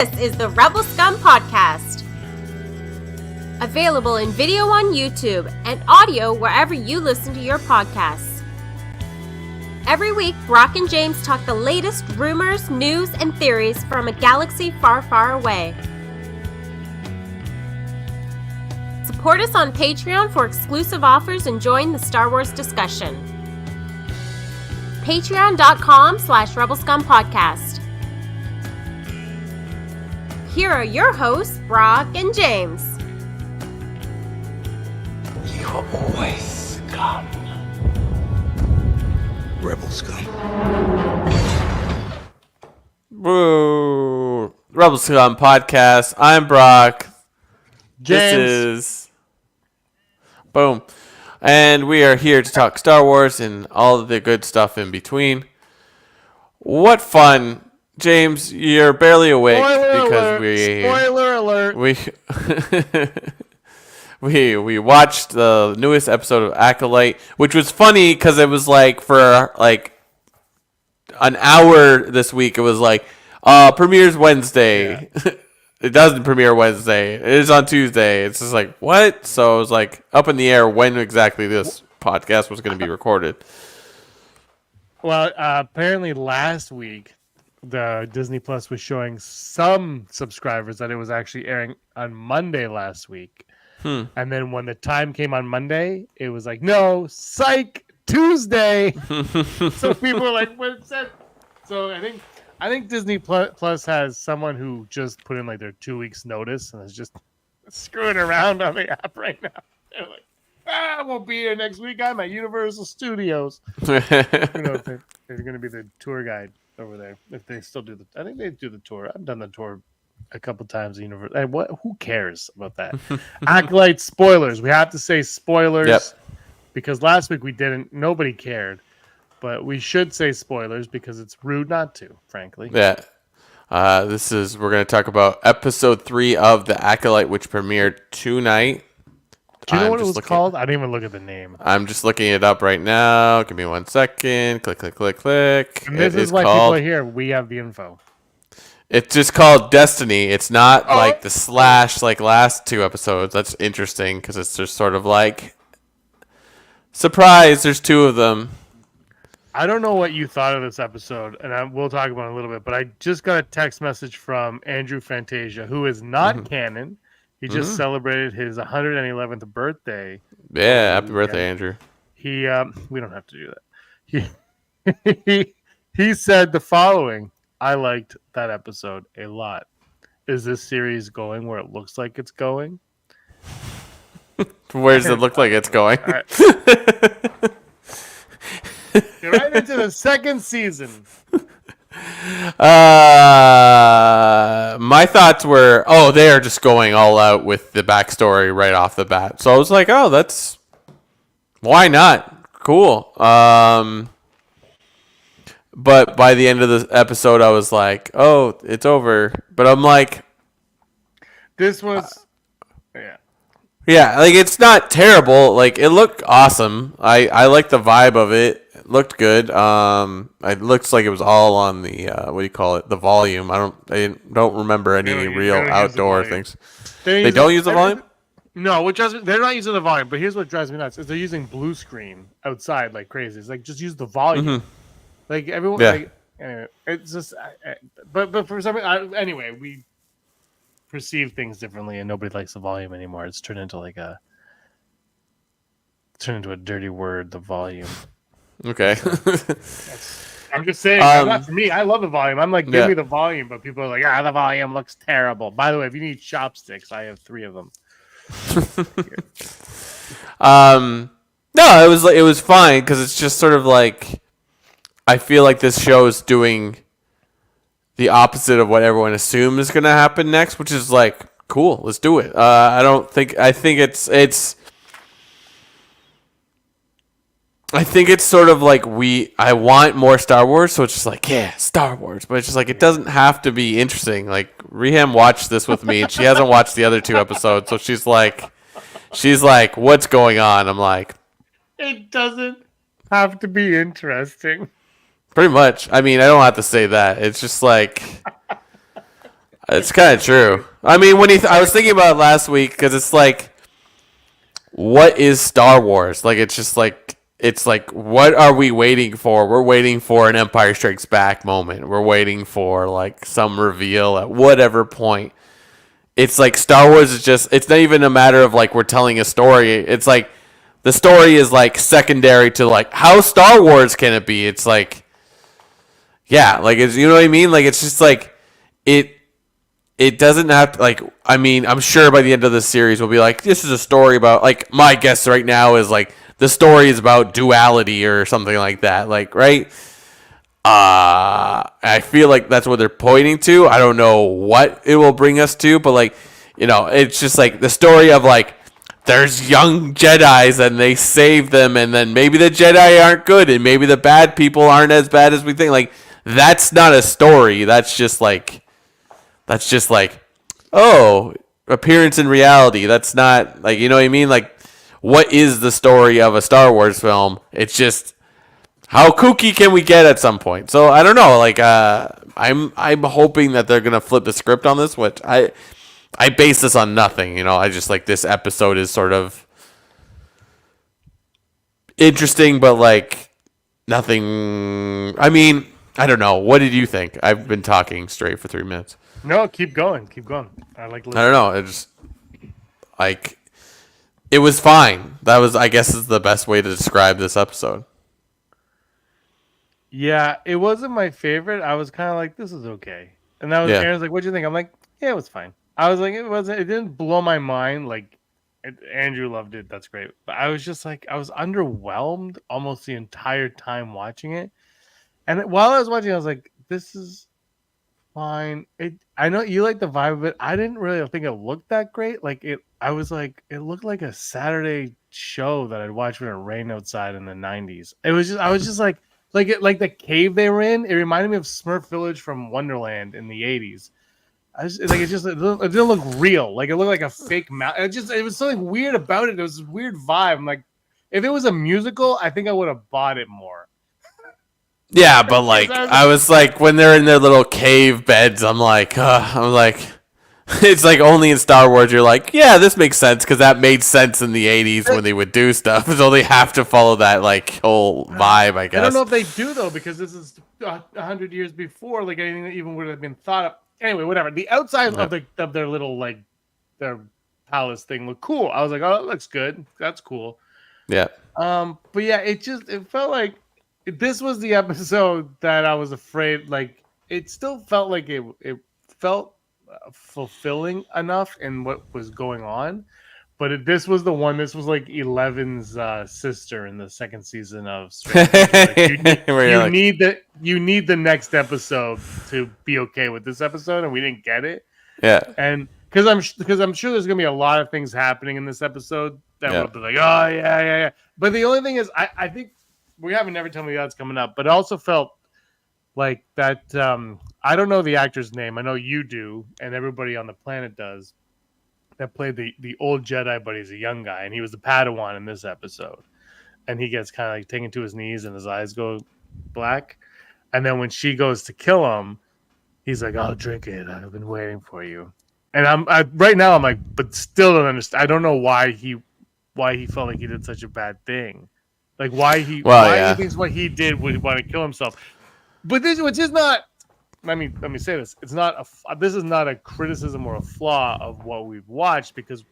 This is the Rebel Scum podcast. Available in video on YouTube and audio wherever you listen to your podcasts. Every week, Brock and James talk the latest rumors, news, and theories from a galaxy far, far away. Support us on Patreon for exclusive offers and join the Star Wars discussion. Patreon.com/Rebel Scum podcast. Here are your hosts, Brock and James. You're always scum. Rebel Scum. Woo! Rebel Scum podcast. I'm Brock. James. This is boom, and we are here to talk Star Wars and all of the good stuff in between. What fun! James, you're barely awake Spoiler alert. we watched the newest episode of Acolyte, which was funny because it was like for like an hour this week. It was like premieres Wednesday. Yeah. It doesn't premiere Wednesday. It is on Tuesday. It's just like what? So it was like up in the air when exactly this podcast was going to be recorded. Well, apparently last week, the Disney Plus was showing some subscribers that it was actually airing on Monday last week. And then when the time came on Monday, it was like, no, psych, Tuesday. So people were like, what it said? So I think Disney Plus has someone who just put in like their 2 weeks notice and is just screwing around on the app right now. They're like, I won't be here next week. I'm at Universal Studios. They're going to be the tour guide over there if they still do I think they do the tour. I've done the tour a couple times at Universal. Who cares about that? Acolyte spoilers. We have to say spoilers because last week we didn't. Nobody cared, but we should say spoilers because it's rude not to. Frankly, yeah. We're going to talk about episode 3 of the Acolyte, which premiered tonight. Do you know what it was called? I didn't even look at the name. I'm just looking it up right now. Give me 1 second. Click. And this is why people are here. We have the info. It's just called Destiny. It's not like the slash like last 2 episodes. That's interesting because it's just sort of like surprise. There's 2 of them. I don't know what you thought of this episode, and we'll talk about it in a little bit. But I just got a text message from Andrew Fantasia, who is not canon. He just celebrated his 111th birthday. Yeah, happy birthday, Andrew. We don't have to do that. He said the following: I liked that episode a lot. Is this series going where it looks like it's going? Where does it look like it's going? Right. Get right into the second season. My thoughts were, they are just going all out with the backstory right off the bat. So I was like, why not? Cool. But by the end of the episode, I was like, it's over. But I'm like, this was, yeah, like it's not terrible. Like it looked awesome. I like the vibe of it. It looked good. It looks like it was all on the what do you call it? The volume. I don't remember any real outdoor things. They don't use the volume? No, they're not using the volume. But here's what drives me nuts: is they're using blue screen outside like crazy. It's like just use the volume. Like everyone. Yeah. Like, anyway, it's just. But for some reason, anyway, we perceive things differently, and nobody likes the volume anymore. It's turned into a dirty word. The volume. Okay. I'm just saying, not for me. I love the volume. I'm like, give me the volume, but people are like, the volume looks terrible. By the way, if you need chopsticks, I have 3 of them. No, it was fine because it's just sort of like I feel like this show is doing the opposite of what everyone assumed is going to happen next, which is like cool. Let's do it. I think it's sort of like I want more Star Wars, so it's just like, Star Wars. But it's just like, it doesn't have to be interesting. Like, Reham watched this with me, and she hasn't watched the other 2 episodes, so she's like, what's going on? I'm like, it doesn't have to be interesting. Pretty much. I mean, I don't have to say that. It's just like, It's kind of true. I mean, I was thinking about it last week because it's like, what is Star Wars? Like, it's just like, what are we waiting for? We're waiting for an Empire Strikes Back moment. We're waiting for like some reveal at whatever point. It's like Star Wars is just, it's not even a matter of like we're telling a story. It's like the story is like secondary to like how Star Wars can it be? It's like, yeah, like it's, you know what I mean? Like it's just like it doesn't have to, like, I mean, I'm sure by the end of the series we'll be like, this is a story about, like, my guess right now is like the story is about duality or something like that, like, right? I feel like that's what they're pointing to. I don't know what it will bring us to, but like, you know, it's just like the story of like there's young Jedis and they save them, and then maybe the Jedi aren't good, and maybe the bad people aren't as bad as we think. Like, that's not a story. That's just like, oh, appearance in reality. That's not like, you know what I mean? Like, what is the story of a Star Wars film? It's just, how kooky can we get at some point? So I don't know. Like, I'm hoping that they're gonna flip the script on this, which I base this on nothing. You know, I just like this episode is sort of interesting, but like nothing. I mean, I don't know. What did you think? I've been talking straight for 3 minutes. No, keep going. I like listening. I don't know. It just like it was fine. That was, I guess, is the best way to describe this episode. Yeah, it wasn't my favorite. I was kind of like, this is okay. And that was Aaron's like, what'd you think? I'm like, yeah, it was fine. I was like, it didn't blow my mind. Like, Andrew loved it. That's great. But I was just like, I was underwhelmed almost the entire time watching it. And while I was watching, I was like, this is fine. I know you like the vibe of it. I didn't really think it looked that great. Like I was like, it looked like a Saturday show that I'd watch when it rained outside in the 90s. I was just like the cave they were in. It reminded me of Smurf Village from Wonderland in the 80s. It didn't look real. Like, it looked like a fake mountain. It was something weird about it. It was this weird vibe. I'm like, if it was a musical, I think I would have bought it more. Yeah, but like, I was like, when they're in their little cave beds, I'm like, it's like only in Star Wars you're like, yeah, this makes sense because that made sense in the 80s when they would do stuff. So they have to follow that like whole vibe, I guess. I don't know if they do though, because this is 100 years before like anything that even would have been thought of. Anyway, whatever. The outside of their little like their palace thing looked cool. I was like, oh, that looks good. That's cool. Yeah. But yeah, it felt like this was the episode that I was afraid. Like, it still felt like it felt fulfilling enough in what was going on, but this was the one. This was like Eleven's sister in the second season of Stranger Things. Like, you need the next episode to be okay with this episode, and we didn't get it. Yeah, and because I'm sure there's gonna be a lot of things happening in this episode that will be like, oh yeah. But the only thing is, I think we haven't never told me that's coming up, but it also felt like that. I don't know the actor's name. I know you do, and everybody on the planet does. That played the old Jedi, but he's a young guy, and he was the Padawan in this episode. And he gets kind of like taken to his knees, and his eyes go black. And then when she goes to kill him, he's like, "I'll drink it. I've been waiting for you." And right now I'm like, but still don't understand. I don't know why he felt like he did such a bad thing. Like why he thinks what he did would want to kill himself. But which is not. Let me say this. It's not this is not a criticism or a flaw of what we've watched, because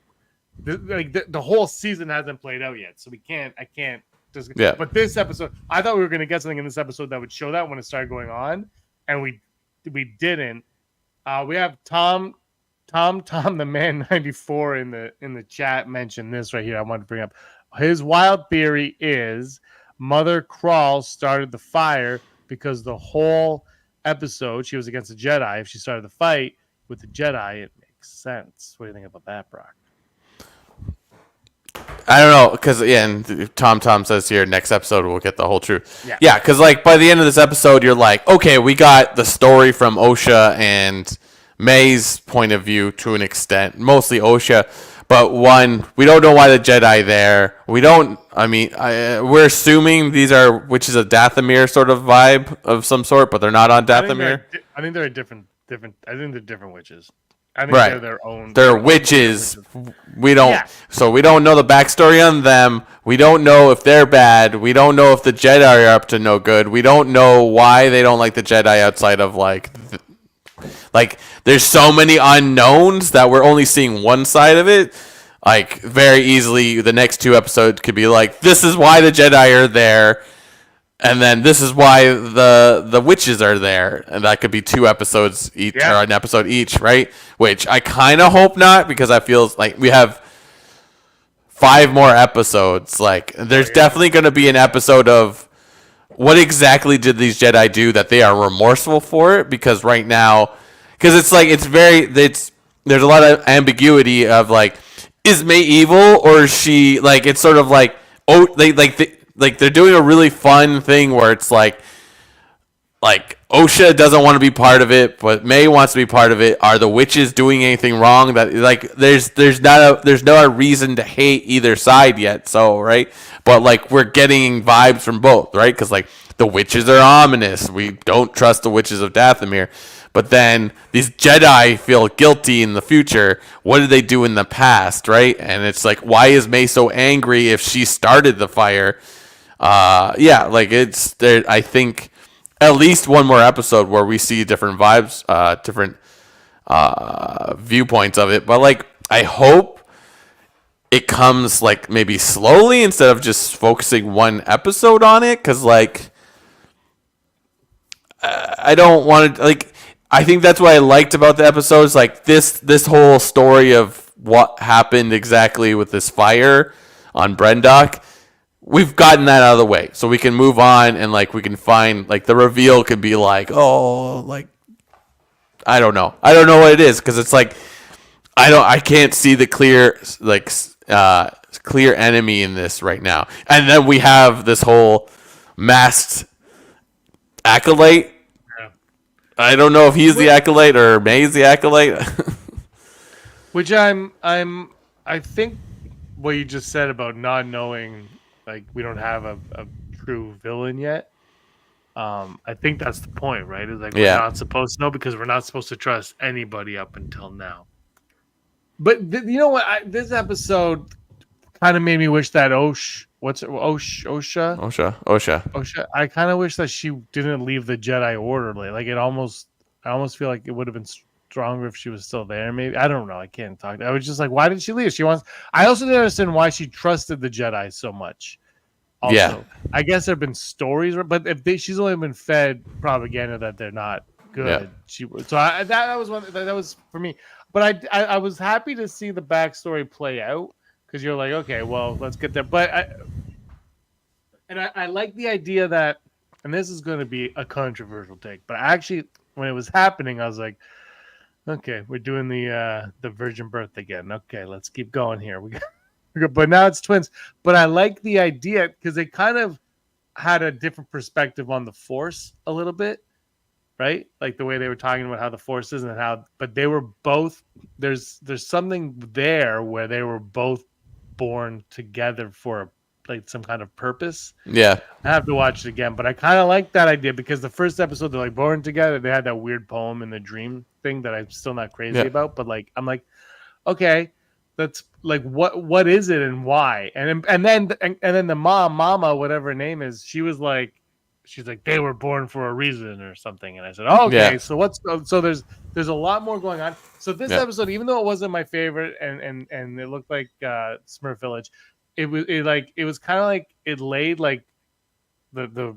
the whole season hasn't played out yet, so I can't. But this episode, I thought we were going to get something in this episode that would show that when it started going on, and we didn't. We have Tom the Man 94 in the chat mentioned this right here. I wanted to bring up his wild theory is Mother Crawl started the fire because the whole episode she was against the Jedi. If she started the fight with the Jedi, it makes sense. What do you think about that, Brock? I don't know, because and Tom says here next episode we'll get the whole truth. Yeah, because like by the end of this episode you're like, okay, we got the story from Osha and May's point of view to an extent, mostly Osha. But we don't know why the Jedi there. We don't. I mean, we're assuming these are, which is a Dathomir sort of vibe of some sort, but they're not on Dathomir. I think they're a different different. I think they're different witches. I think Right. they're their own. They're their own witches. witches. We don't. Yeah. So we don't know the backstory on them. We don't know if they're bad. We don't know if the Jedi are up to no good. We don't know why they don't like the Jedi outside of like there's so many unknowns that we're only seeing one side of it. Like very easily, the next 2 episodes could be like, this is why the Jedi are there. And then this is why the witches are there, and that could be 2 episodes each or an episode each, right? Which I kind of hope not, because I feel like we have 5 more episodes. Like there's definitely going to be an episode of what exactly did these Jedi do that they are remorseful for it? Because right now, because it's like there's a lot of ambiguity of like, is May evil or is she like? It's sort of like they're doing a really fun thing where it's like Osha doesn't want to be part of it, but May wants to be part of it. Are the witches doing anything wrong? That like there's no reason to hate either side yet. So right, but like we're getting vibes from both, right? Because like the witches are ominous. We don't trust the witches of Dathomir. But then these Jedi feel guilty in the future. What did they do in the past, right? And it's like, why is May so angry if she started the fire? Like it's there. I think at least one more episode where we see different vibes, different viewpoints of it. But like, I hope it comes like maybe slowly instead of just focusing one episode on it. Because like, I don't want to like. I think that's what I liked about the episodes. Like this whole story of what happened exactly with this fire on Brendock. We've gotten that out of the way, so we can move on and like we can find like the reveal could be like, oh, like I don't know what it is, because it's like I can't see the clear clear enemy in this right now. And then we have this whole masked acolyte. Yeah. I don't know if he's the acolyte or May's the acolyte. Which I think what you just said about not knowing, like we don't have a true villain yet. I think that's the point, right? Is like we're not supposed to know because we're not supposed to trust anybody up until now. But you know what? This episode kind of made me wish that Osha. I kind of wish that she didn't leave the Jedi Order. Like I almost feel like it would have been stronger if she was still there. Maybe I don't know. I can't talk. I was just like, why did she leave? I also didn't understand why she trusted the Jedi so much. Also, I guess there have been stories, but if she's only been fed propaganda that they're not good, that was for me. But I was happy to see the backstory play out, because you're like, okay, well, let's get there. But I like the idea that, and this is going to be a controversial take, but actually, when it was happening, I was like, okay, we're doing the virgin birth again. Okay, let's keep going here. But now it's twins. But I like the idea because they kind of had a different perspective on the Force a little bit, right? Like the way they were talking about how the Force is and how, but they were both, there's something there where they were both born together for like some kind of purpose. Yeah. I have to watch it again, but I kind of like that idea because the first episode they're like born together. They had that weird poem in the dream thing that I'm still not crazy about, but like I'm like, okay, that's like what is it and why? And then the mama, whatever her name is, she's like they were born for a reason or something. And I said, oh, okay, so there's a lot more going on. So this episode, even though it wasn't my favorite and it looked like Smurf Village, it was kind of like it laid like the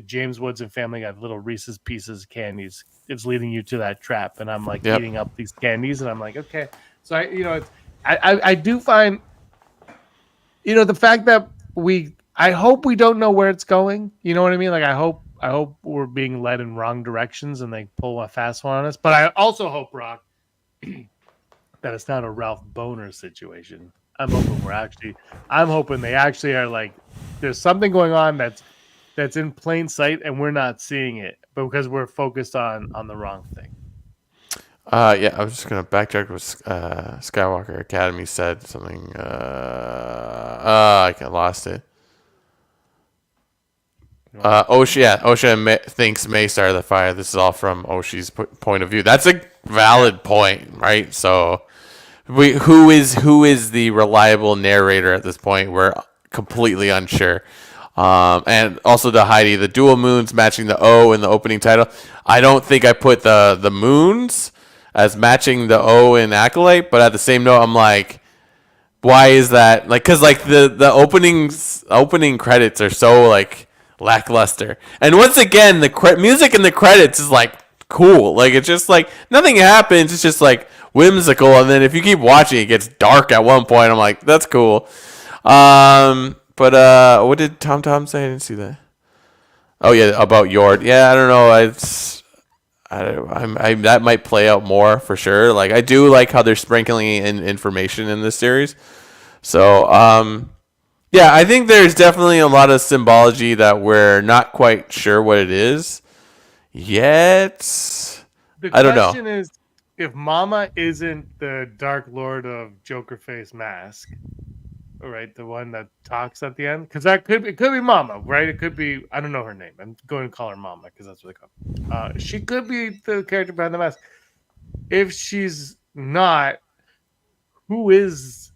James Woods and Family Guy little Reese's Pieces candies. It's leading you to that trap, and I'm like eating up these candies, and I'm like, okay. So I do find, the fact that I hope we don't know where it's going. You know what I mean? Like I hope we're being led in wrong directions and they pull a fast one on us. But I also hope, Rock, that it's not a Ralph Boner situation. I'm hoping they actually are like, there's something going on that's in plain sight and we're not seeing it, but because we're focused on the wrong thing. I was just gonna backtrack with Skywalker Academy said something. I lost it. Osha thinks May started the fire. This is all from Oshi's point of view. That's a valid point, right? So, who is the reliable narrator at this point? We're completely unsure. And also to Heidi, the dual moons matching the O in the opening title. I don't think I put the moons as matching the O in Acolyte, but at the same note, I'm like, why is that? Like, cause like the opening credits are so like lackluster, and once again the music in the credits is like cool. Like it's just like nothing happens. It's just like whimsical, and then if you keep watching, it gets dark at one point. I'm like, that's cool. But what did Tom say? I didn't see that. Oh yeah, about Yord. Yeah, I don't know. I that might play out more for sure. Like I do like how they're sprinkling in information in this series. So yeah, I think there's definitely a lot of symbology that we're not quite sure what it is yet. I don't know. The question is, if Mama isn't the Dark Lord of Joker Face Mask, right, the one that talks at the end, because it could be Mama, right? It could be, I don't know her name. I'm going to call her Mama because that's what they call her. She could be the character behind the mask. If she's not, who is,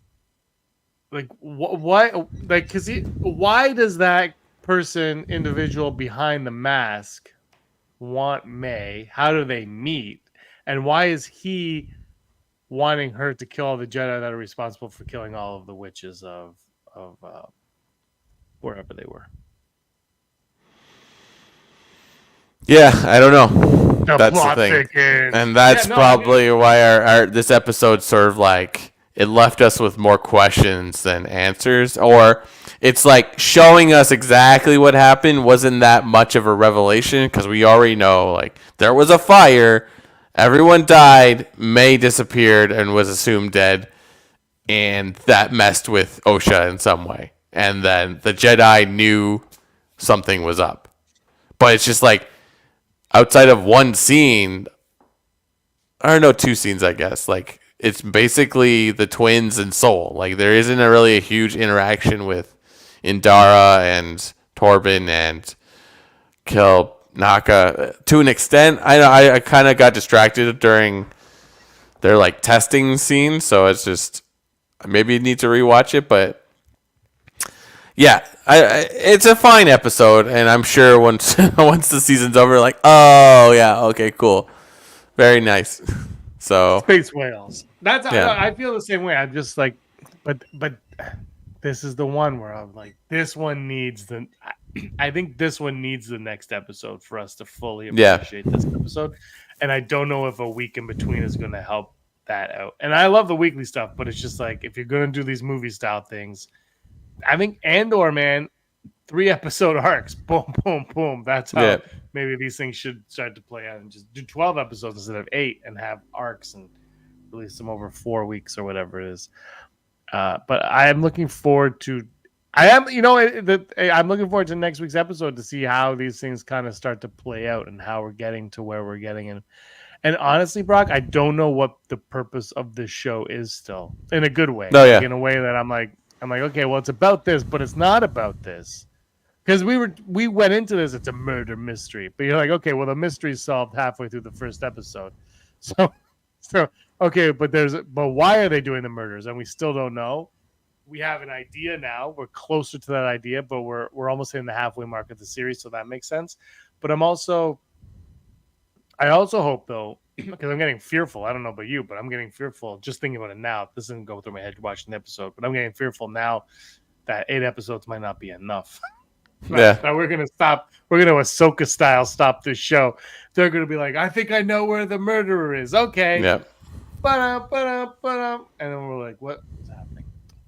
like, why? Like, why does that individual behind the mask want May? How do they meet? And why is he wanting her to kill all the Jedi that are responsible for killing all of the witches of wherever they were? Yeah, I don't know. That's the thing, thickens. and that's probably why our this episode sort of like it left us with more questions than answers, or it's like showing us exactly what happened wasn't that much of a revelation because we already know like there was a fire. Everyone died, May disappeared and was assumed dead, and that messed with Osha in some way. And then the Jedi knew something was up. But it's just like, outside of one scene, or no, two scenes, I guess, like, it's basically the twins and Soul. Like, there isn't really a huge interaction with Indara and Torben and Naka to an extent. I kind of got distracted during their like testing scene, so it's just maybe you need to rewatch it. But yeah, it's a fine episode, and I'm sure once the season's over, like, oh yeah, okay, cool, very nice. So Space Whales. That's yeah. I feel the same way. I'm just like, but this is the one where I'm like, this one needs the. I think this one needs the next episode for us to fully appreciate this episode. And I don't know if a week in between is going to help that out. And I love the weekly stuff, but it's just like, if you're going to do these movie style things, I think Andor, man, 3 episode arcs, boom, boom, boom. That's how maybe these things should start to play out and just do 12 episodes instead of 8 and have arcs and release them over 4 weeks or whatever it is. But I am looking forward to. I'm looking forward to next week's episode to see how these things kind of start to play out and how we're getting to where we're getting. And honestly, Brock, I don't know what the purpose of this show is still, in a good way. No, yeah. Like, in a way that I'm like, okay, well, it's about this, but it's not about this. Because we went into this, it's a murder mystery. But you're like, okay, well, the mystery's solved halfway through the first episode. So okay, but why are they doing the murders? And we still don't know. We have an idea now. We're closer to that idea, but we're almost hitting the halfway mark of the series, so that makes sense. But I also hope, though, because I'm getting fearful. I don't know about you, but I'm getting fearful just thinking about it now. This didn't go through my head watching the episode, but I'm getting fearful now that 8 episodes might not be enough. Yeah. Now we're gonna stop. We're gonna Ahsoka style stop this show. They're gonna be like, I think I know where the murderer is. Okay. Yeah. And then we're like, what is happening?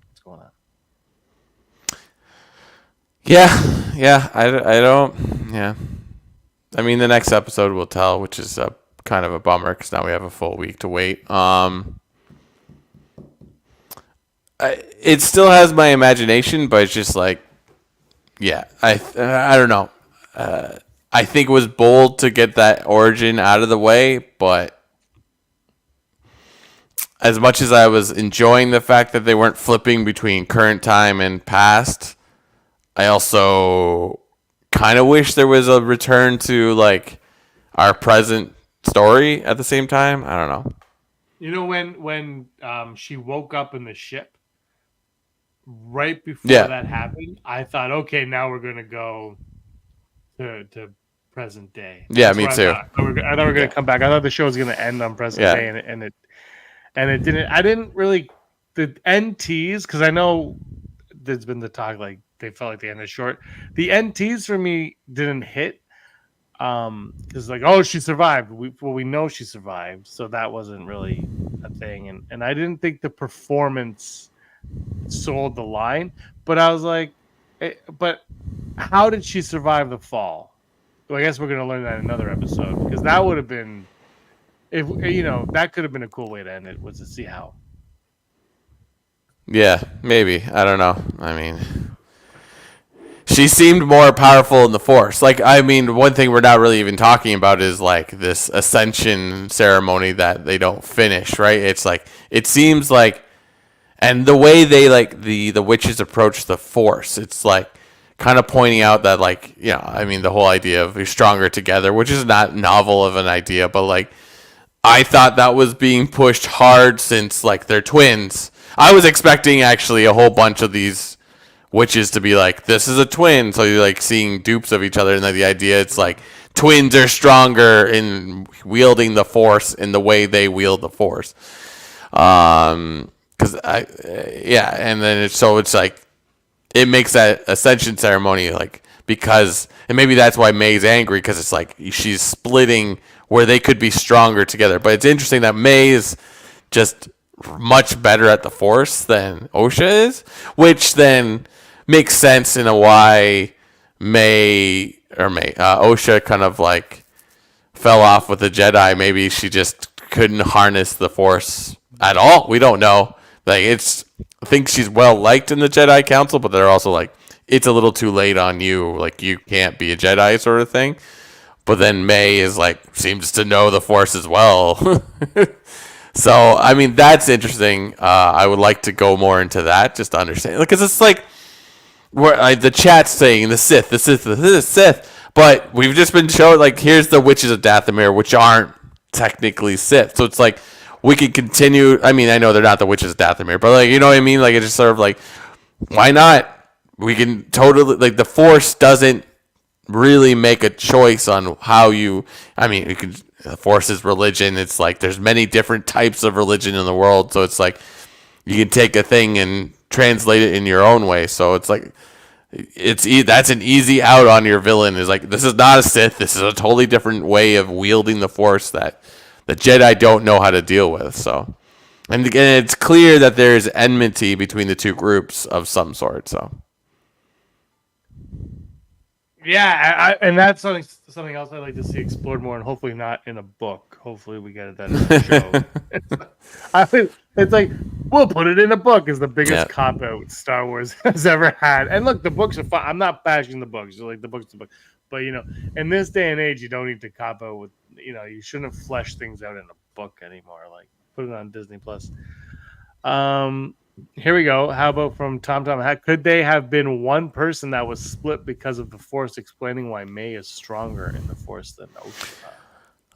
What's going on? Yeah. I don't. Yeah. I mean, the next episode will tell, which is kind of a bummer because now we have a full week to wait. It still has my imagination, but it's just like, yeah, I don't know. I think it was bold to get that origin out of the way, but as much as I was enjoying the fact that they weren't flipping between current time and past, I also kind of wish there was a return to like our present story at the same time. I don't know. You know when she woke up in the ship right before that happened, I thought, okay, now we're gonna go to present day. Yeah, That's me what too. I thought we were gonna come back. I thought the show was gonna end on present day, and it didn't. I didn't really the end tease because I know there's been the talk like they felt like the end is short. The end tease for me didn't hit. Because like, oh, she survived. We know she survived, so that wasn't really a thing, and I didn't think the performance sold the line, but I was like, but how did she survive the fall? Well, I guess we're gonna learn that in another episode because that would have been, if that could have been a cool way to end it, was to see how. Yeah, maybe. I don't know. I mean, she seemed more powerful in the Force. Like, I mean, one thing we're not really even talking about is like this ascension ceremony that they don't finish, right? It's like, it seems like, and the way they like the witches approach the Force, it's like kind of pointing out that like, I mean, the whole idea of you're stronger together, which is not novel of an idea, but like, I thought that was being pushed hard since like they're twins. I was expecting actually a whole bunch of these witches to be like, this is a twin, so you're like seeing dupes of each other, and then the idea it's like twins are stronger in wielding the Force in the way they wield the Force. Because and then it's like it makes that ascension ceremony like because, and maybe that's why May's angry because it's like she's splitting where they could be stronger together. But it's interesting that May is just much better at the Force than Osha is, which then makes sense in a why Osha kind of like fell off with the Jedi. Maybe she just couldn't harness the Force at all. We don't know. Like I think she's well liked in the Jedi Council, but they're also like, it's a little too late on you. Like you can't be a Jedi sort of thing. But then May is like seems to know the Force as well. So I mean that's interesting. I would like to go more into that just to understand, because it's like where the chat's saying the Sith, but we've just been shown like here's the witches of Dathomir, which aren't technically Sith. So it's like we could continue. I mean, I know they're not the witches of Dathomir, but like, you know what I mean? Like it's just sort of like, why not? We can totally like the Force doesn't really make a choice on how you. I mean, you can. The Force is religion. It's like there's many different types of religion in the world, so it's like you can take a thing and translate it in your own way. So it's like that's an easy out on your villain. Is like, this is not a Sith. This is a totally different way of wielding the Force that the Jedi don't know how to deal with. So, and again, it's clear that there's enmity between the two groups of some sort. So. Yeah, and that's something else I'd like to see explored more, and hopefully not in a book. Hopefully we get that in a show. It's like, we'll put it in a book is the biggest cop-out Star Wars has ever had. And look, the books are fun. I'm not bashing the books. Like, the book's the book. But, in this day and age, you don't need to cop out with, you shouldn't flesh things out in a book anymore. Like, put it on Disney+. Here we go. How about from Tom? Could they have been one person that was split because of the Force, explaining why May is stronger in the Force than Osha?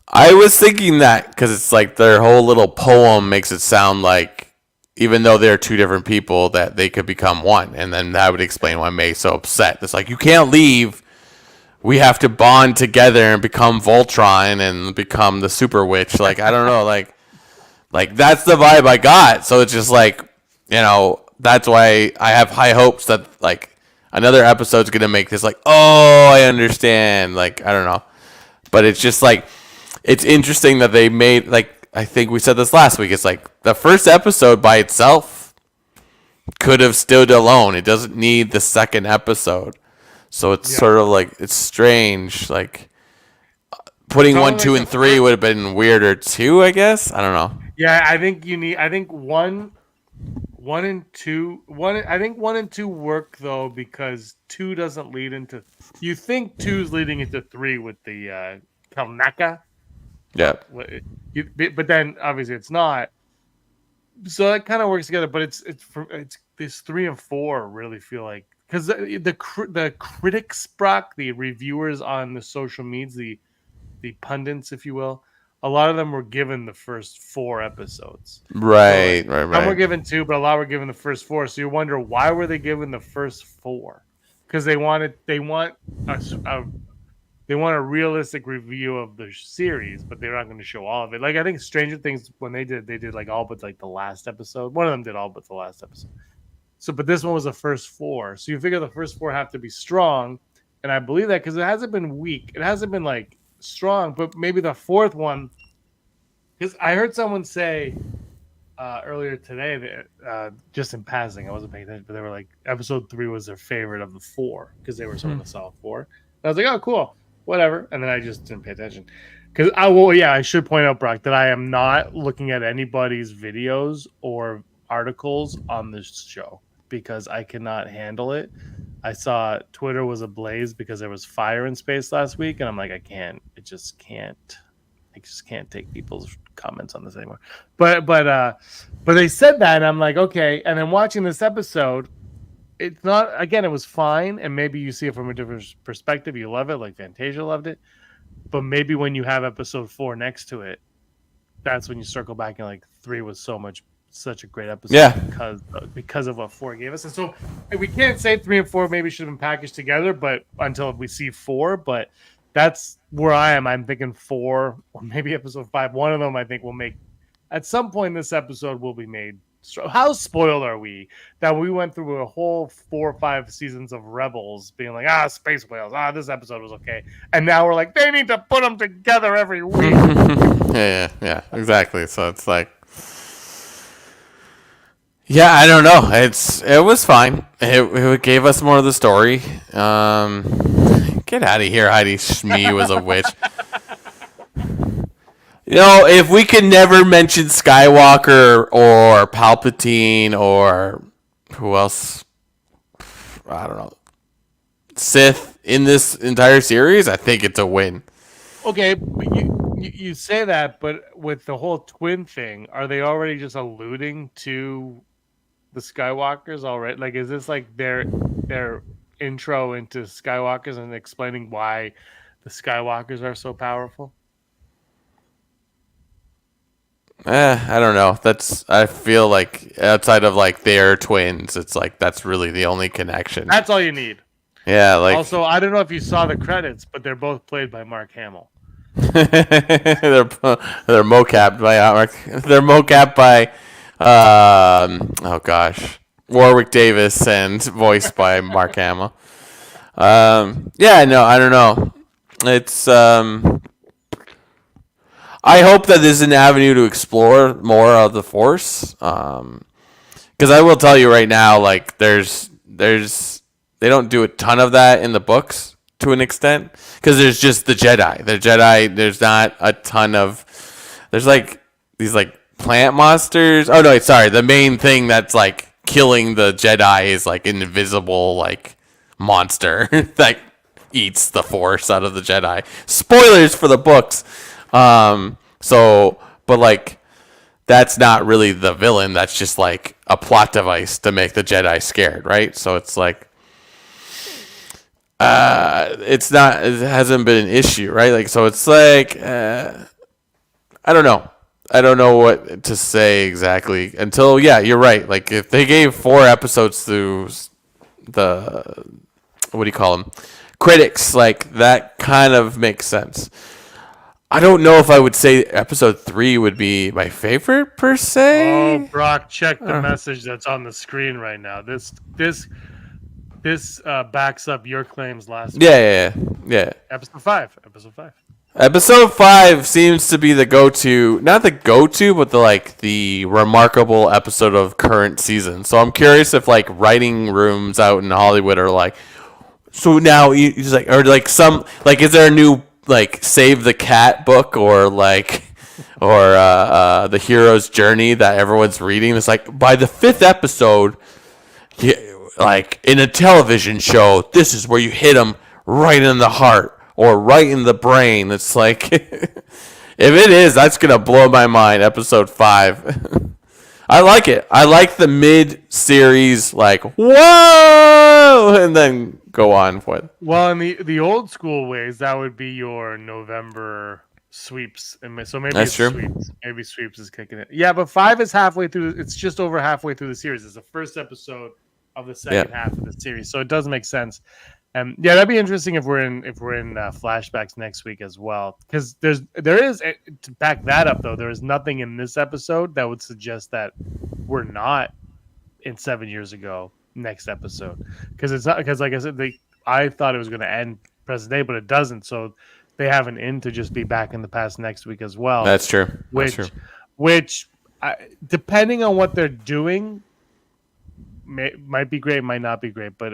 I was thinking that because it's like their whole little poem makes it sound like even though they're two different people, that they could become one, and then that would explain why May's so upset. It's like, you can't leave. We have to bond together and become Voltron and become the Super Witch. Like, I don't know, like that's the vibe I got. So it's just like, that's why I have high hopes that like another episode's gonna make this like, oh, I understand. Like, I don't know, but it's just like, it's interesting that they made, like, I think we said this last week. It's like the first episode by itself could have stood alone. It doesn't need the second episode. So it's sort of like, it's strange. Like putting 1, 2, and 3 would have been weirder too, I guess. I don't know. Yeah, I think one and two. I think 1 and 2 work though, because 2 doesn't lead into. You think 2's leading into 3 with the Kalnaka. Yeah. But then obviously it's not. So that kind of works together. But it's this 3 and 4 really feel like because the critics, Brock, the reviewers on the social medias, the pundits, if you will, a lot of them were given the first 4 episodes. Right, So, right. Some were given 2, but a lot were given the first 4. So you wonder, why were they given the first 4? Because they want a realistic review of the series, but they're not going to show all of it. Like I think Stranger Things, when they did like all but like the last episode. One of them did all but the last episode. So, but this one was the first 4. So you figure the first 4 have to be strong, and I believe that because it hasn't been weak. It hasn't been like strong, but maybe the 4th one. Because I heard someone say earlier today that just in passing, I wasn't paying attention, but they were like episode 3 was their favorite of the 4 because they were someone that saw 4. And I was like, oh, cool, whatever. And then I just didn't pay attention because I should point out, Brock, that I am not looking at anybody's videos or articles on this show because I cannot handle it. I saw Twitter was ablaze because there was fire in space last week, and I'm like, I just can't take people's comments on this anymore. But they said that, and I'm like, okay. And then watching this episode, it's not, again, it was fine, and maybe you see it from a different perspective. You love it, like Fantasia loved it. But maybe when you have episode 4 next to it, that's when you circle back and like 3 was such a great episode. Yeah. because of what 4 gave us. And so we can't say 3 and 4 maybe should have been packaged together, but until we see 4, but that's where I am. I'm thinking 4 or maybe episode 5. One of them I think will make at some point this episode will be made. How spoiled are we that we went through a whole 4 or 5 seasons of Rebels being like, space whales, this episode was okay, and now we're like, they need to put them together every week. yeah, exactly. So it's like, yeah, I don't know. It was fine. It gave us more of the story. Get out of here, Heidi Shmee was a witch. You know, if we could never mention Skywalker or Palpatine or who else, I don't know, Sith in this entire series, I think it's a win. Okay, but you say that, but with the whole twin thing, are they already just alluding to the Skywalkers already? Like, is this like their intro into Skywalkers and explaining why the Skywalkers are so powerful? I don't know. I feel like outside of like their twins, it's like that's really the only connection. That's all you need. Yeah, like also, I don't know if you saw the credits, but they're both played by Mark Hamill. they're mocapped by they're mocapped by oh gosh, Warwick Davis and voiced by Mark Hamill. Yeah, no, I don't know. It's I hope that this is an avenue to explore more of the Force. Because I will tell you right now, like there's they don't do a ton of that in the books to an extent because there's just the Jedi. The Jedi, there's not a ton of. There's like these like plant monsters. Oh no, sorry. The main thing that's like killing the Jedi is like an invisible like monster that eats the Force out of the Jedi. Spoilers for the books. But like, that's not really the villain. That's just like a plot device to make the Jedi scared, right? So it's like, it hasn't been an issue, right? Like, so it's like, I don't know. I don't know what to say exactly until, yeah, you're right. Like, if they gave 4 episodes to the, what do you call them? Critics, like, that kind of makes sense. I don't know if I would say episode 3 would be my favorite per se. Oh, Brock, check the message that's on the screen right now. This backs up your claims last week. Yeah. Episode 5. Episode 5 seems to be the go-to, not the go-to, but the remarkable episode of current season. So I'm curious if like writing rooms out in Hollywood are like, so now is there a new like Save the Cat book or the hero's journey that everyone's reading? It's like by the 5th episode, like in a television show, this is where you hit them right in the heart or right in the brain. It's like, if it is, that's gonna blow my mind. Episode 5. I like it. I like the mid-series, like, whoa, and then go on for it. Well, in the old school ways, that would be your November sweeps, and so maybe That's it's true. sweeps. Maybe sweeps is kicking it. Yeah, but 5 is halfway through. It's just over halfway through the series. It's the first episode of the second half of the series, so it does make sense. And yeah, that'd be interesting if we're in flashbacks next week as well, because there is to back that up though. There is nothing in this episode that would suggest that we're not in 7 years ago next episode, because it's not, because like I said, I thought it was going to end present day, but it doesn't. So they have an in to just be back in the past next week as well. That's true. Which depending on what they're doing, might be great, might not be great. But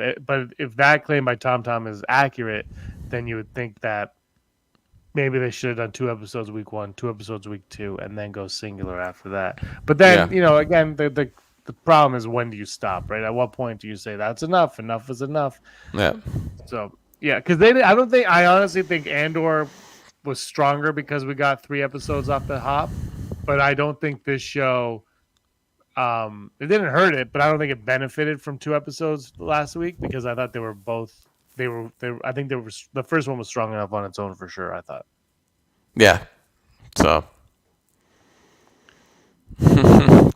if that claim by Tom is accurate, then you would think that maybe they should have done 2 episodes week 1, 2 episodes week 2, and then go singular after that. But then again, the problem is, when do you stop? Right? At what point do you say that's enough? Enough is enough. Yeah. So yeah, because I honestly think Andor was stronger because we got 3 episodes off the hop, but I don't think this show. It didn't hurt it, but I don't think it benefited from 2 episodes last week, because I thought they were both. I think the first one was strong enough on its own for sure. I thought. Yeah. So.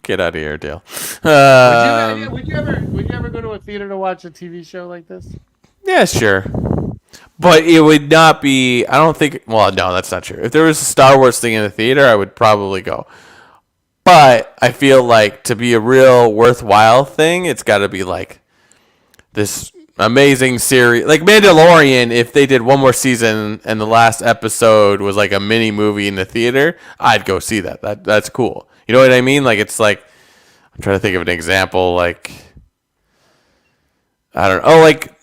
Get out of here, Dale. Would you ever go to a theater to watch a TV show like this? Yeah, sure. But it would not be. I don't think. Well, no, that's not true. If there was a Star Wars thing in the theater, I would probably go. But I feel like to be a real worthwhile thing, it's got to be like this amazing series, like Mandalorian. If they did one more season and the last episode was like a mini movie in the theater, I'd go see that. That's cool. You know what I mean? Like, it's like, I'm trying to think of an example. Like, I don't know. Oh,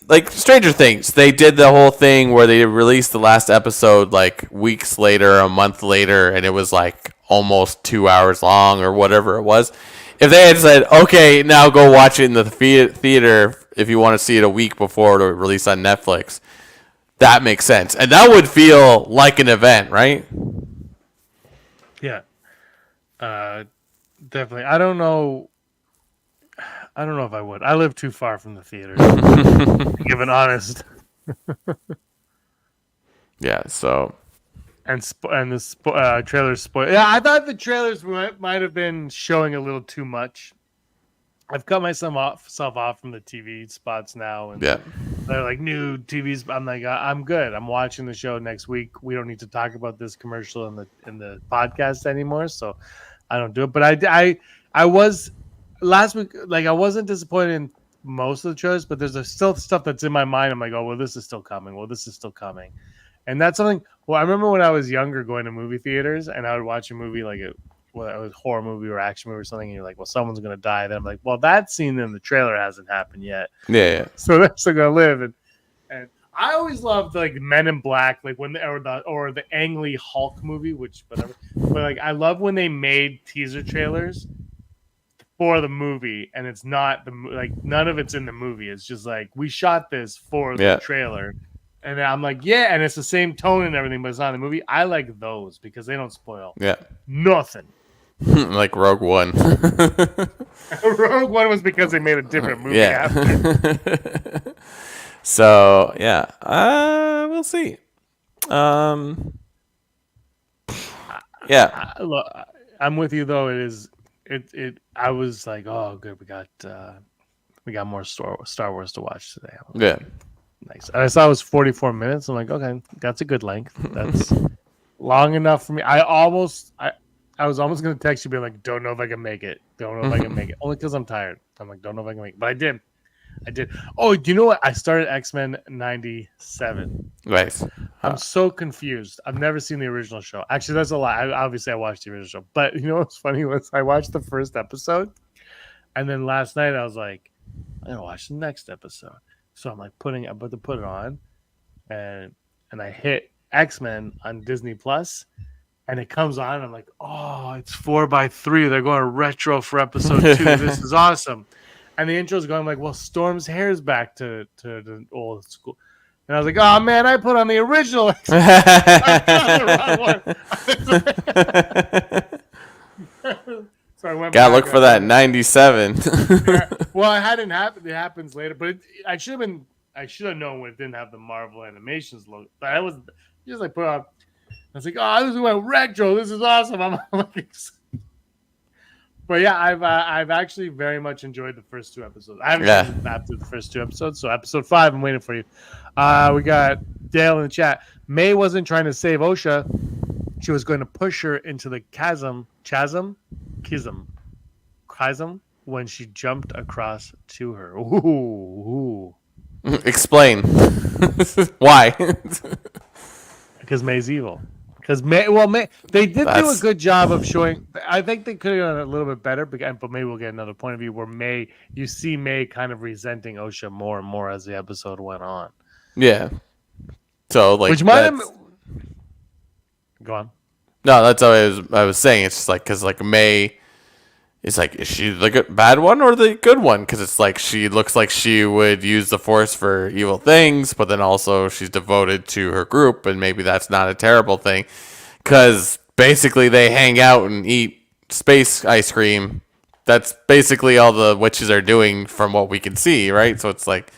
like Stranger Things. They did the whole thing where they released the last episode like weeks later, a month later, and it was like almost 2 hours long or whatever it was. If they had said, okay, now go watch it in the theater if you want to see it a week before to release on Netflix, that makes sense. And that would feel like an event, right? Yeah. Definitely. I don't know if I would. I live too far from the theater, to give an honest. Yeah, so. And the trailers spoil. Yeah, I thought the trailers might have been showing a little too much. I've cut myself off from the TV spots now, and they're like new TVs. I'm like, I'm good. I'm watching the show next week. We don't need to talk about this commercial in the podcast anymore, so I don't do it. But I was last week. Like, I wasn't disappointed in most of the trailers, but there's still stuff that's in my mind. I'm like, oh well, this is still coming. Well, this is still coming. And that's something. Well, I remember when I was younger going to movie theaters, and I would watch a movie like it was a horror movie or action movie or something, and you're like, well, someone's gonna die. Then I'm like, well, that scene in the trailer hasn't happened yet. Yeah. So they're still gonna live. And I always loved like Men in Black, like when or the Ang Lee Hulk movie, which whatever. But like, I love when they made teaser trailers for the movie, and it's not none of it's in the movie. It's just like, we shot this for the trailer. And I'm like, yeah, and it's the same tone and everything, but it's not in the movie. I like those because they don't spoil nothing. Like Rogue One. Rogue One was because they made a different movie after. So, yeah. We'll see. Yeah. Look, I'm with you, though. I was like, oh, good. We got more Star Wars to watch today. Yeah. Nice. And I saw it was 44 minutes. I'm like, okay, that's a good length. That's long enough for me. I was almost going to text you, be like, don't know if I can make it. Don't know if I can make it. Only because I'm tired. I'm like, don't know if I can make it. But I did. Oh, do you know what? I started X-Men 97. Nice. I'm so confused. I've never seen the original show. Actually, that's a lie. Obviously, I watched the original show. But you know what's funny was I watched the first episode. And then last night I was like, I'm going to watch the next episode. So I'm like about to put it on, and I hit X-Men on Disney Plus, and it comes on. And I'm like, oh, it's 4x3. They're going retro for episode 2. This is awesome. And the intro's going, I'm like, well, Storm's hair is back to the old school. And I was like, oh man, I put on the original. I put on the wrong one. Gotta look for that 97. Yeah. Well, it hadn't happened. It happens later, but I should have known when it didn't have the Marvel Animations logo. But I was just like put on. I was like, oh, this is my retro. This is awesome. I'm like, but yeah, I've actually very much enjoyed the first 2 episodes. I haven't seen after the first 2 episodes, so episode 5, I'm waiting for you. We got Dale in the chat. May wasn't trying to save Osha. She was going to push her into the chasm when she jumped across to her. Ooh. Explain. Why? Because May's evil. Because May, they did do a good job of showing. I think they could have done a little bit better, but maybe we'll get another point of view where you see May kind of resenting Osha more and more as the episode went on. Yeah. So like, which might have. Go on. No, that's what I was saying. It's just like because like May. It's like, is she the bad one or the good one? Because it's like she looks like she would use the Force for evil things, but then also she's devoted to her group, and maybe that's not a terrible thing. Because basically they hang out and eat space ice cream. That's basically all the witches are doing from what we can see, right? So it's like,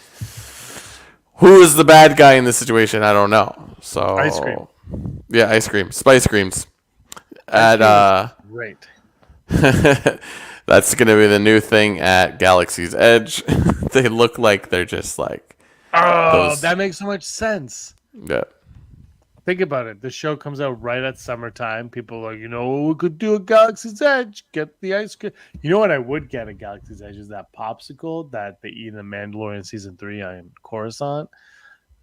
who is the bad guy in this situation? I don't know. So ice cream. Yeah, ice cream. Spice creams. Great. That's going to be the new thing at Galaxy's Edge. They look like they're just like... that makes so much sense. Yeah. Think about it. The show comes out right at summertime. People are like, we could do a Galaxy's Edge. Get the ice cream. You know what I would get at Galaxy's Edge is that popsicle that they eat in The Mandalorian Season 3 on Coruscant.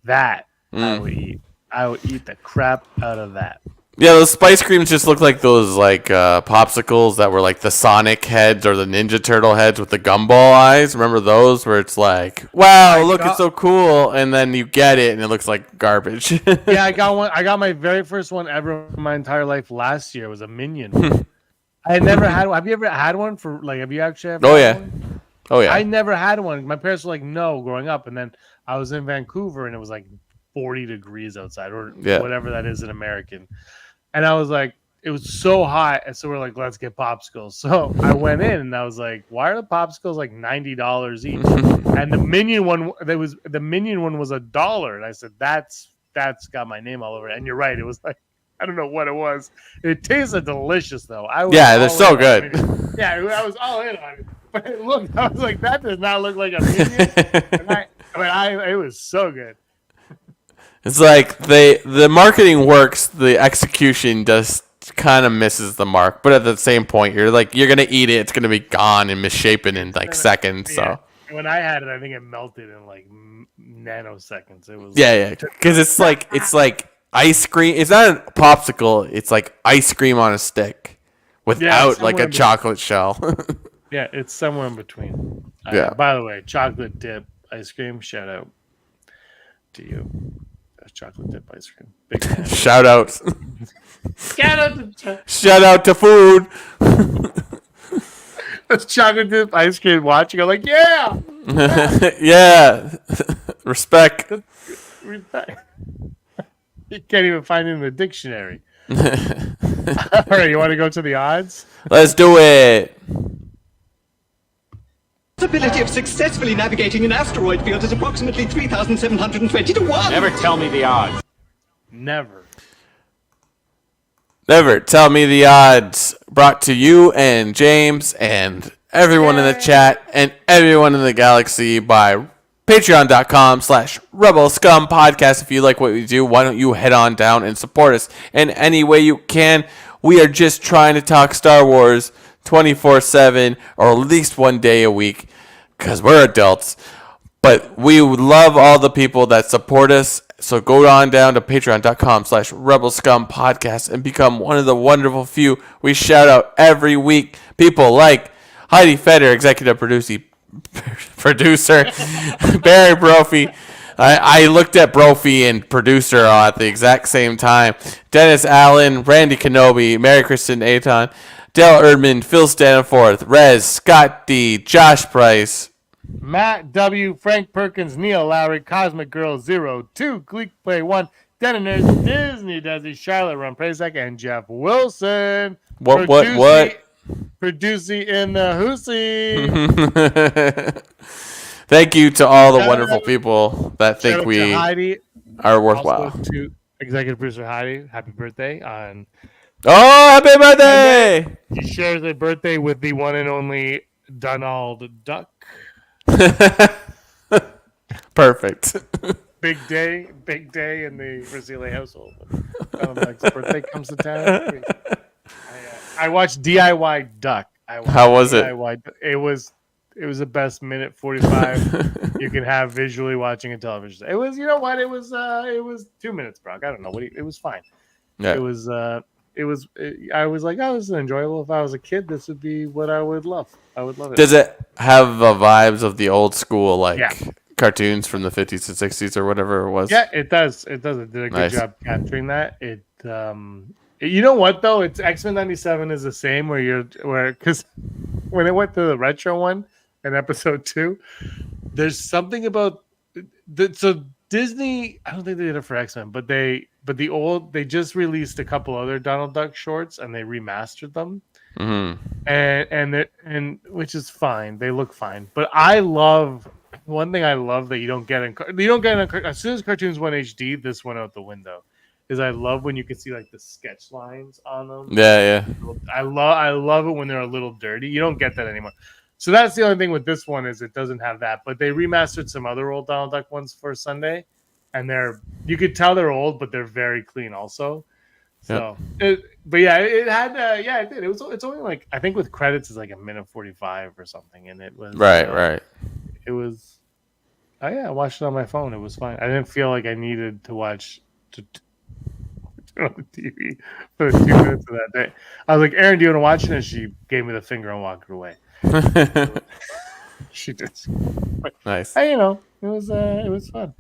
That I would eat. I would eat the crap out of that. Yeah, those spice creams just look like those like popsicles that were like the Sonic heads or the Ninja Turtle heads with the gumball eyes. Remember those where it's like, wow, look, it's so cool, and then you get it and it looks like garbage. Yeah, I got one. I got my very first one ever in my entire life last year. It was a Minion one. I had never had one. Have you ever had one for like? Have you actually ever? Had one? Oh yeah. I never had one. My parents were like, no, growing up, and then I was in Vancouver and it was like 40 degrees outside or whatever that is in American. And I was like, it was so hot. And so we're like, let's get popsicles. So I went in and I was like, why are the popsicles like $90 each? And the Minion one was $1. And I said, that's got my name all over it. And you're right. It was like, I don't know what it was. It tasted delicious though. They're so good. Yeah, I was all in on it. But it looked, I was like, that does not look like a Minion. It was so good. It's like the marketing works, the execution just kind of misses the mark. But at the same point, you're gonna eat it, it's gonna be gone and misshapen in like seconds. Yeah. So when I had it, I think it melted in like nanoseconds. It was because it's like ice cream. It's not a popsicle. It's like ice cream on a stick without like a chocolate shell. Yeah, it's somewhere in between. By the way, chocolate dip ice cream. Shout out to you. Chocolate dip ice cream. Big fan. Shout out. Shout out to food. That's chocolate dip ice cream watching. I'm like, yeah. Yeah. Respect. You can't even find it in the dictionary. All right, you want to go to the odds? Let's do it. Possibility of successfully navigating an asteroid field is approximately 3,720 to 1. Never tell me the odds. Never tell me the odds. Brought to you and James and everyone in the chat and everyone in the galaxy by patreon.com/Rebel Scum Podcast. If you like what we do, why don't you head on down and support us in any way you can. We are just trying to talk Star Wars 24/7 or at least one day a week because we're adults. But we would love all the people that support us. So go on down to patreon.com/Rebel Scum Podcast and become one of the wonderful few we shout out every week. People like Heidi Feder, executive producer, Barry Brophy. I looked at Brophy and producer at the exact same time. Dennis Allen, Randy Kenobi, Mary Kristen Aton, Dale Erdman, Phil Staniforth, Rez, Scott D, Josh Price, Matt W, Frank Perkins, Neil Lowry, Cosmic Girl 02, Gleek Play 1, Detoners, Disney Desi, Charlotte Ron Prazak, and Jeff Wilson. What? Producing in the Hoosie. Thank you to all the wonderful people that Shout think out we to Heidi. are worthwhile. Also to executive producer Heidi. Happy birthday on. Oh, happy birthday! She shares a birthday with the one and only Donald Duck. Perfect. Big day in the Brazile household. Donald Duck's birthday comes to town. I watched DIY Duck. How was it? It was the best minute 45 you can have visually watching a television. It was, you know what? It was 2 minutes, Brock. I don't know what it was fine. Yeah. I was like, oh, this is enjoyable. If I was a kid, this would be what I would love. I would love it. Does it have the vibes of the old school Yeah. cartoons from the 50s and 60s or whatever it was? Yeah, it does. It does. It did a good Nice. job capturing that. You know what though? It's X-Men 97 is the same because when it went to the retro one in episode 2, there's something about so Disney. I don't think they did it for X-Men, but they just released a couple other Donald Duck shorts and they remastered them. Mm-hmm. And which is fine. They look fine. But I love one thing I love that you don't get as soon as cartoons went HD, this went out the window. Is I love when you can see like the sketch lines on them. Yeah. I love it when they're a little dirty. You don't get that anymore. So that's the only thing with this one is it doesn't have that. But they remastered some other old Donald Duck ones for Sunday, and you could tell they're old, but they're very clean also. So, it did. It's only like I think with credits is like a minute 45 or something, and it was Right. It was. Oh yeah, I watched it on my phone. It was fine. I didn't feel like I needed to watch on the TV for the 2 minutes of that day. I was like, Aaron, do you want to watch it? And she gave me the finger and walked away. She did. Nice. Hey, it was fun.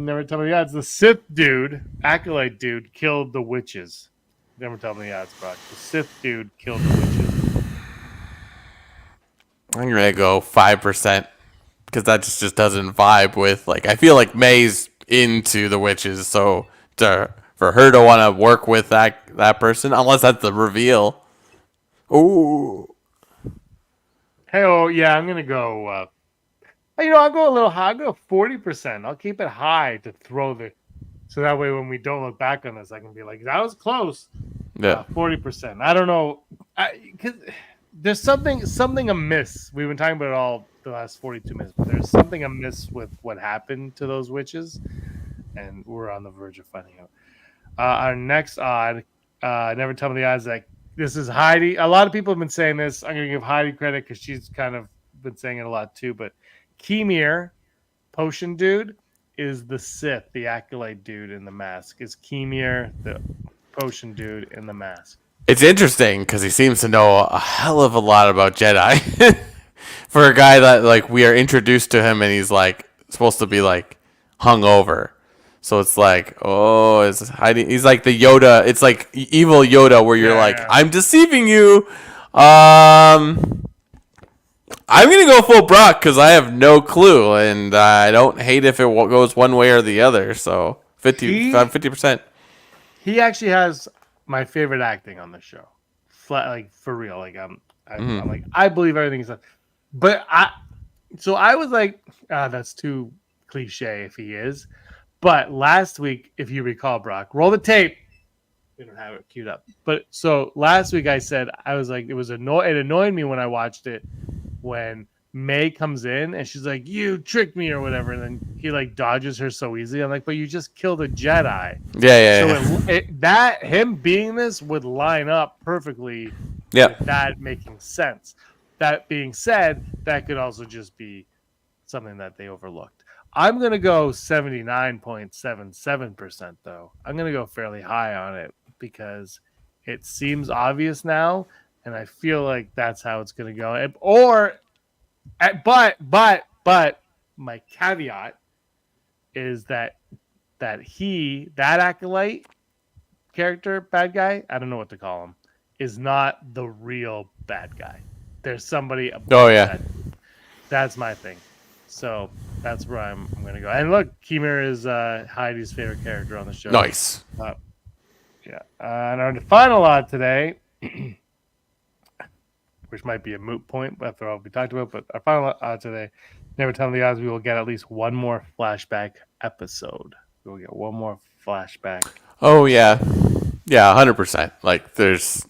Never tell me the odds. The Sith dude, Acolyte dude, killed the witches. Never tell me the odds, Brock. The Sith dude killed the witches. I'm gonna go 5% because that just doesn't vibe with I feel like May's into the witches, so for her to want to work with that person, unless that's the reveal. Ooh. Hey, I'm gonna go. I'll go a little high. I'll go 40%. I'll keep it high to so that way when we don't look back on this, I can be like, that was close. Yeah. 40%. I don't know, because there's something amiss. We've been talking about it all the last 42 minutes, but there's something amiss with what happened to those witches, and we're on the verge of finding out. Our next odd, never tell me the odds. This is Heidi. A lot of people have been saying this. I'm going to give Heidi credit because she's kind of been saying it a lot too. But Kemir, potion dude, is the Sith, the Acolyte dude in the mask. Is Kemir the potion dude in the mask? It's interesting because he seems to know a hell of a lot about Jedi. For a guy that we are introduced to him and he's supposed to be hungover. So it's it's hiding. He's like the Yoda. It's like evil Yoda where you're I'm deceiving you. I'm going to go full Brock because I have no clue. And I don't hate if it goes one way or the other. So 50%. He actually has my favorite acting on the show. For real. I'm like, I believe everything he's done. But I was like, that's too cliche if he is. But last week, if you recall, Brock, roll the tape. We don't have it queued up. But so last week I said, I was like, it annoyed me when I watched it when May comes in and she's like, you tricked me or whatever. And then he dodges her so easily. I'm like, but you just killed a Jedi. Yeah. Him being this would line up perfectly with that making sense. That being said, that could also just be something that they overlooked. I'm going to go 79.77%, though. I'm going to go fairly high on it because it seems obvious now, and I feel like that's how it's going to go. But my caveat is that Acolyte character, bad guy, I don't know what to call him, is not the real bad guy. There's somebody above that. That's my thing. So that's where I'm going to go. And look, Kemir is Heidi's favorite character on the show. Nice. Yeah. And our final odd today, which might be a moot point after all we talked about, but our final odd today, never tell the odds we will get at least one more flashback episode. We will get one more flashback. Oh yeah, 100%. Like it's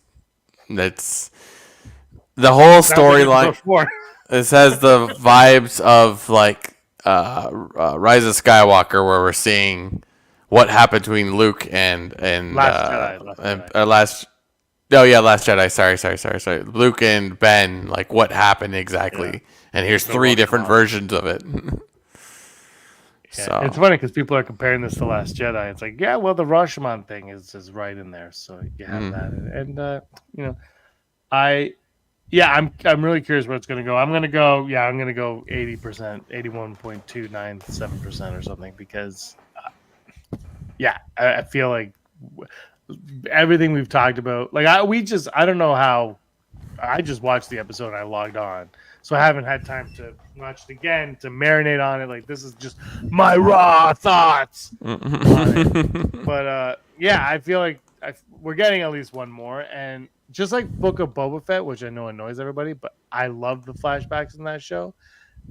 the whole storyline. This has the vibes of like Rise of Skywalker, where we're seeing what happened between Luke and Last Jedi. Sorry. Luke and Ben, like what happened exactly. Yeah. And here's 3 different versions of it. So it's funny because people are comparing this to Last Jedi. It's like, yeah, well, the Rashomon thing is right in there, so you have that. And I'm really curious where it's going to go. I'm going to go 80%, 81.297% or something, because I feel like everything we've talked about, like I don't know how. I just watched the episode and I logged on, so I haven't had time to watch it again to marinate on it. Like, this is just my raw thoughts on it. But I feel like we're getting at least one more, and just like Book of Boba Fett, which I know annoys everybody, but I love the flashbacks in that show,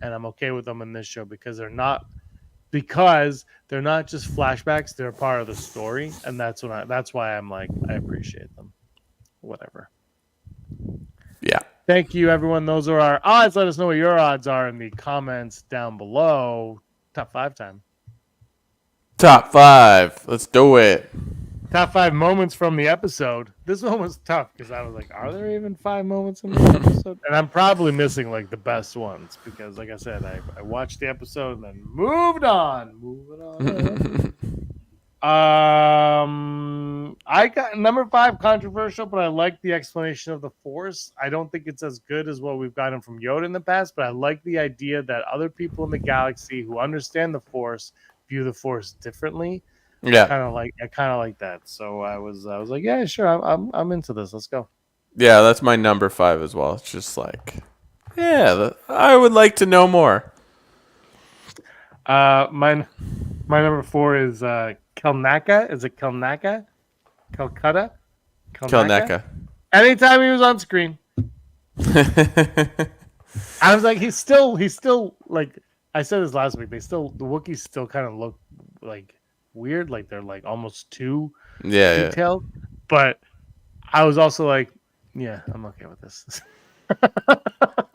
and I'm okay with them in this show because they're not just flashbacks; they're part of the story, and that's why I'm like, I appreciate them. Whatever. Yeah. Thank you, everyone. Those are our odds. Let us know what your odds are in the comments down below. Top 5 time. Top 5. Let's do it. Top 5 moments from the episode. This one was tough because I was like, are there even 5 moments in the episode? And I'm probably missing like the best ones because, like I said, I watched the episode and then moved on. I got number 5, controversial, but I like the explanation of the Force. I don't think it's as good as what we've gotten from Yoda in the past, but I like the idea that other people in the galaxy who understand the Force view the Force differently. Yeah, I kind of like that. So I was like, yeah, sure, I'm into this. Let's go. Yeah, that's my number 5 as well. It's just like, I would like to know more. My number 4 is Kelnaka. Is it Kelnaka? Calcutta? Kelnaka. Anytime he was on screen, I was like, he's still like I said this last week. The Wookiees still kind of look like weird, like they're like almost too detailed. Yeah. But I was also like, yeah, I'm okay with this.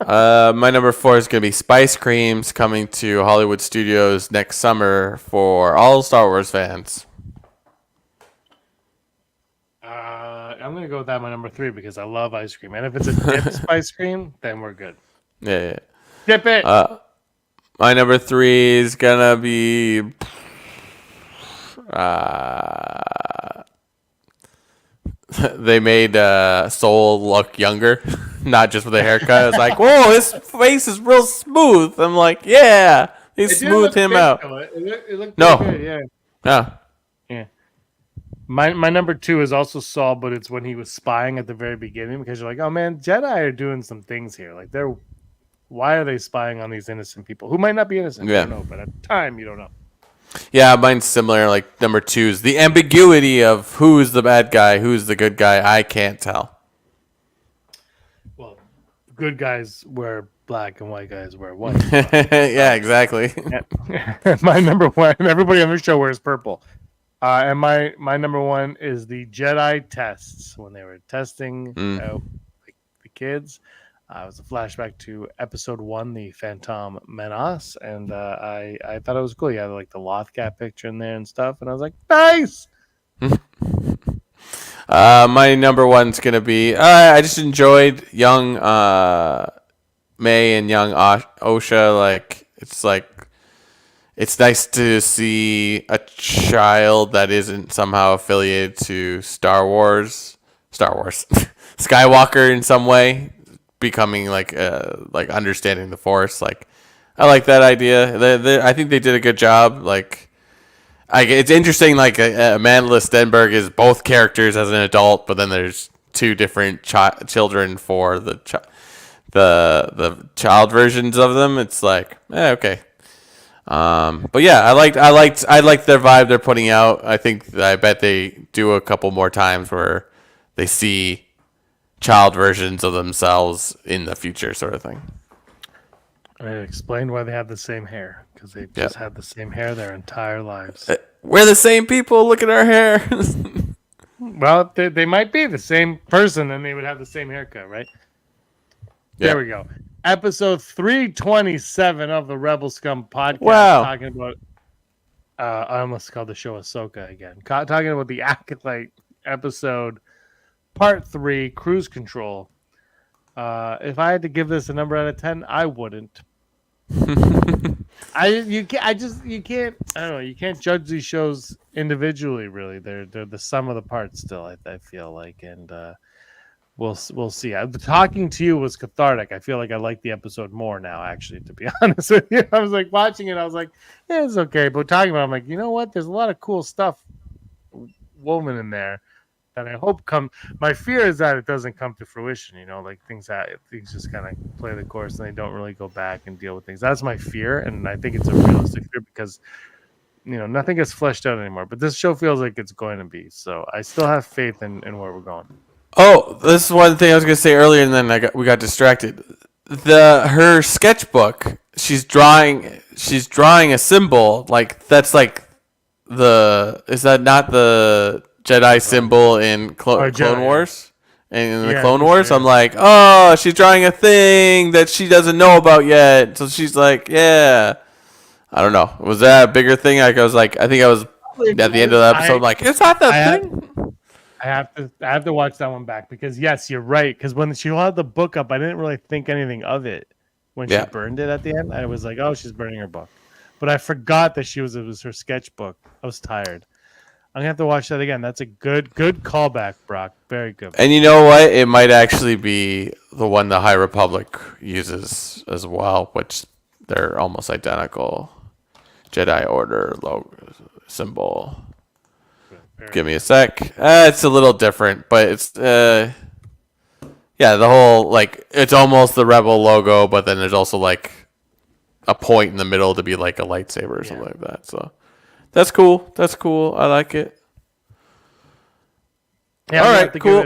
My number 4 is going to be Spice Creams, coming to Hollywood Studios next summer for all Star Wars fans. I'm going to go with that, my number 3, because I love ice cream. And if it's a dipped Spice Cream, then we're good. Yeah. Dip it! My number 3 is going to be... they made Soul look younger, not just with a haircut. I was like, whoa, his face is real smooth. I'm like, yeah, they smoothed him out. It looked no, good, yeah. My number 2 is also Saul, but it's when he was spying at the very beginning, because you're like, oh man, Jedi are doing some things here. Like, why are they spying on these innocent people who might not be innocent? Yeah. You don't know, but at the time, you don't know. Yeah, mine's similar. Like, number 2 is the ambiguity of who's the bad guy, who's the good guy. I can't tell. Well, good guys wear black and white guys wear white. Yeah, exactly. My number 1, everybody on the show wears purple. And my number 1 is the Jedi tests, when they were testing out the kids. It was a flashback to episode 1, the Phantom Menace, and I thought it was cool. You had like the Lothcat picture in there and stuff, and I was like, nice. My number 1's gonna be I just enjoyed young May and young Osha. It's nice to see a child that isn't somehow affiliated to Star Wars, Skywalker in some way, becoming like understanding the Force. Like, I like that idea. I think they did a good job. It's interesting. Like, Amanda Stenberg is both characters as an adult, but then there's 2 different children for the child versions of them. It's like, okay. But yeah, I liked their vibe they're putting out. I bet they do a couple more times where they see child versions of themselves in the future, sort of thing. I explained why they have the same hair, because they just had the same hair their entire lives. We're the same people. Look at our hair. Well, they might be the same person, and they would have the same haircut, right? Yeah. There we go. Episode 327 of the Rebel Scum podcast. Wow. Talking about, I almost called the show Ahsoka again. Talking about the Acolyte episode, part 3, Cruise Control. If I had to give this a number out of 10, I wouldn't. You can't. I don't know. You can't judge these shows individually. Really, they're the sum of the parts. Still, I feel like, and we'll see. Talking to you was cathartic. I feel like I like the episode more now. Actually, to be honest with you, I was like watching it. I was like, yeah, it's okay. But talking about it, I'm like, you know what? There's a lot of cool stuff woven in there. And I hope my fear is that it doesn't come to fruition, like things just kind of play the course and they don't really go back and deal with things. That's my fear. And I think it's a realistic fear because, nothing gets fleshed out anymore, but this show feels like it's going to be. So I still have faith in where we're going. Oh, this is one thing I was going to say earlier and then we got distracted. Her sketchbook, she's drawing a symbol. Like that's like is that not the Jedi symbol in Clone Wars? And in the Clone Wars, I'm like, oh, she's drawing a thing that she doesn't know about yet. So she's like, yeah. I don't know. Was that a bigger thing? I think I was at the end of the episode. I'm like, is that the thing? I have to watch that one back because yes, you're right. Because when she held the book up, I didn't really think anything of it. When she burned it at the end, I was like, oh, she's burning her book. But I forgot that it was her sketchbook. I was tired. I'm gonna have to watch that again. That's a good callback, Brock. Very good. And you know what? It might actually be the one the High Republic uses as well, which they're almost identical. Jedi Order logo symbol. Give me a sec. It's a little different, but it's the whole it's almost the Rebel logo, but then there's also like a point in the middle to be like a lightsaber or something like that. So. That's cool. I like it. Yeah, all right, cool.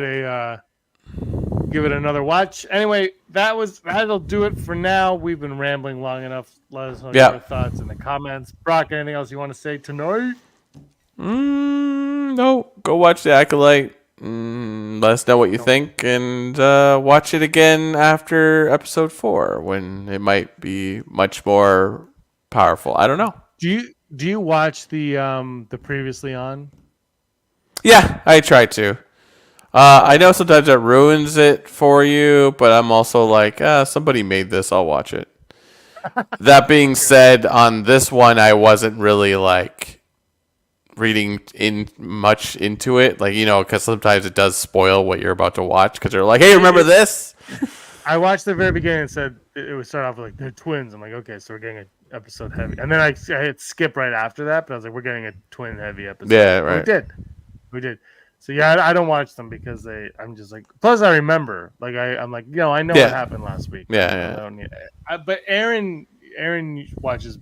Give it another watch. Anyway, that'll do it for now. We've been rambling long enough. Let us know your thoughts in the comments. Brock, anything else you want to say tonight? No. Go watch the Acolyte. Let us know what you think, and watch it again after episode 4 when it might be much more powerful. I don't know. Do you watch the previously on? Yeah, I try to. I know sometimes it ruins it for you, but I'm also like, somebody made this, I'll watch it. That being said, on this one, I wasn't really like reading much into it, because sometimes it does spoil what you're about to watch because they're like, hey, remember this? I watched the very beginning and said it would start off with they're twins. I'm like, okay, so we're getting an episode heavy, and then I hit skip right after that, but I was like, we're getting a twin heavy episode. Yeah, right. We did. So yeah, I don't watch them because I'm just like. Plus, I remember, I'm like, I know what happened last week. Yeah. I don't need. But Erin watches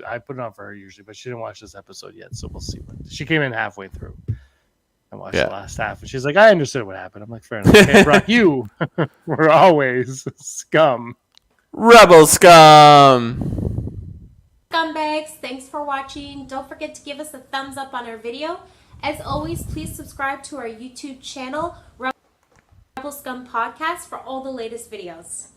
I put it on for her usually, but she didn't watch this episode yet, so we'll see. She came in halfway through. I watched the last half, and she's like, I understood what happened. I'm like, fair enough. Okay, Brock, you were always scum. Rebel Scum! Scumbags, thanks for watching. Don't forget to give us a thumbs up on our video. As always, please subscribe to our YouTube channel, Rebel Scum Podcast, for all the latest videos.